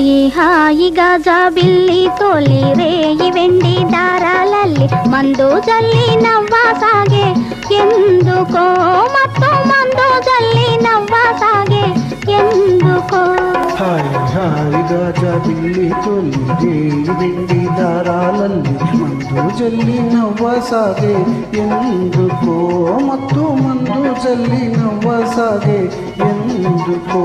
ಹಾಯಿ ಹಾಯಿ ಗಾಜಾ ಬಿಲ್ಲಿ ತೋಲಿ ರೇಯಿ ವೆಂಡಿ ದಾರಾಲಲ್ಲಿ ಮಂದು ಜಲ್ಲಿ ನವ್ವ ಸಾಗೆ ఎందుకో ಮತ್ತು ಮಂದು ಜಲ್ಲಿ ನವ್ವ ಸಾಗೆ ఎందుకೋ ಹಾಯಿ ಹಾಯಿ ಗಾಜಾ ಬಿಲ್ಲಿ ತೋಲಿ ರೇಯಿ ವೆಂಡಿ ದಾರಾಲಲ್ಲಿ ಮಂದು ಜಲ್ಲಿ ನವ್ವ ಸಾಗೆ ఎందుకೋ ಮತ್ತು ಮಂದು ಜಲ್ಲಿ ನವ್ವ ಸಾಗೆ ఎందుకೋ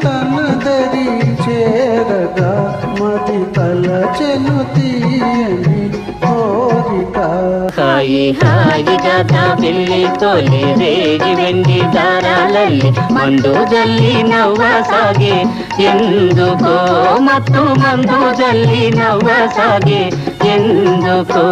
తనదరి చేరగా మది తలచెను తీయని కోరిక హాయి హాయి గాజా బిల్లి తోలి రేగి వెండి దారాలಲ್ಲಿ మందు జల్లి నవ్వ సాగే ఎందుకో ಮತ್ತು ಮಂದು ಜಲ್ಲಿ ನವ್ವ ಸಾಗೆ ఎందుకో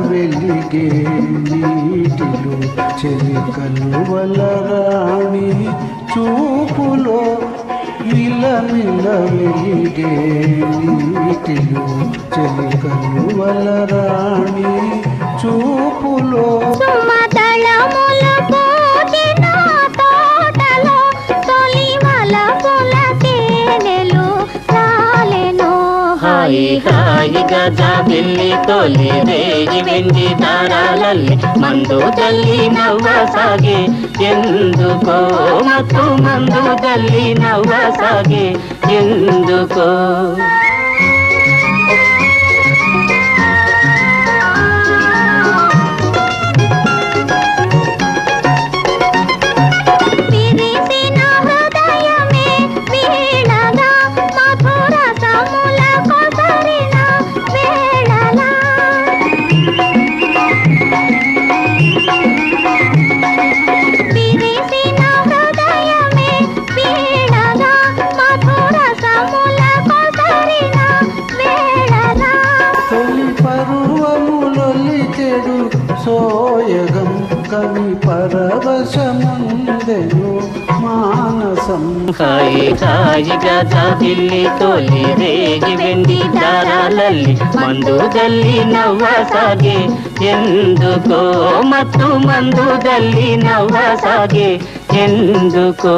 వెలిగే నీటిలో చెలికలువల రాణి చూపులో మిలమిల వెలిగే నీటిలో చెలికలువల రాణి చూపులో హాయి హాయి గాజా బిల్లి తోలి రేగి వెండి దారాలಲ್ಲಿ మందు జల్లి నవ్వ సాగే ఎందుకో ಮತ್ತು ಮಂದು ಜಲ್ಲಿ ನವ್ವ ಸಾಗೆ ఎందుకో సోయగం కవి పరవశముందెను మానసం హాయి హాయి గాజా బిల్లి తోలి రేగి వెండి దారాలಲ್ಲಿ ಮಂದು ಜಲ್ಲಿ ನವ್ವ ಸಾಗೆ ఎందుకో ಮತ್ತು ಮಂದು ಜಲ್ಲಿ ನವ್ವ ಸಾಗೆ ఎందుಕೋ